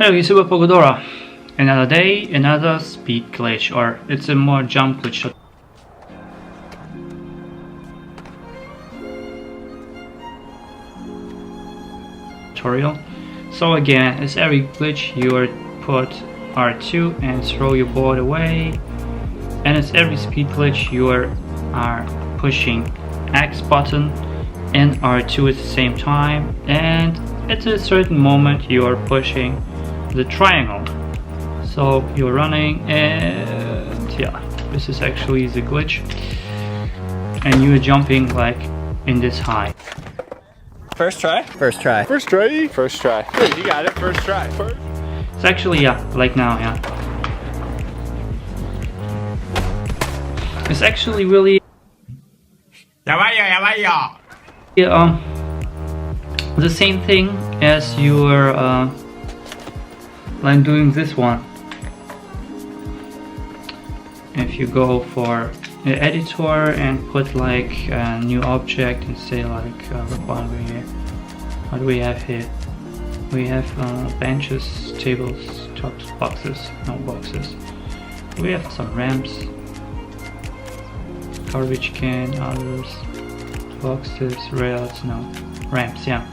Hello YouTuber Pogodora. Another day, another speed glitch, or it's a more jump glitch tutorial. So again, as every glitch you are put R2 and throw your board away, and as every speed glitch you are pushing X button and R2 at the same time, and at a certain moment you are pushing the triangle. So you're running, and yeah, this is actually the glitch, and you're jumping like in this high. First try? First try. First try? First try. Good, you got it. First try. It's actually, yeah, like now, yeah. It's actually really the same thing as you were like doing this one. If you go for the editor and put like a new object and say like what do we have here? We have benches, tables, tops, boxes, no boxes. We have some ramps, garbage can, others, boxes, rails, no, ramps, yeah.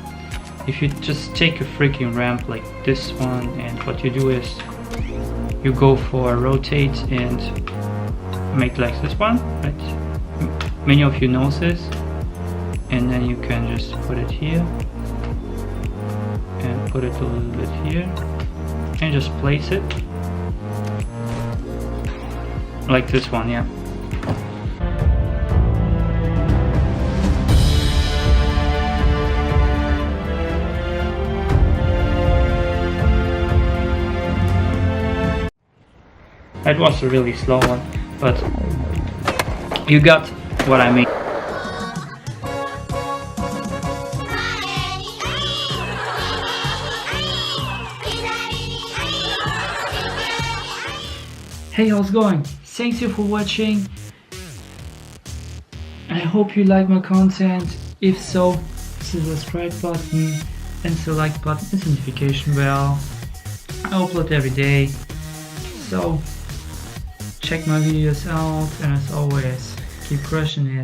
If you just take a freaking ramp like this one, and what you do is you go for rotate and make like this one, right? Many of you know this, and then you can just put it here and put it a little bit here and just place it like this one, yeah. It was a really slow one, but you got what I mean. Hey, how's it going? Thank you for watching. I hope you like my content. If so, hit the subscribe button and the like button and the notification bell. I upload every day, so check my videos out, and as always, keep crushing it.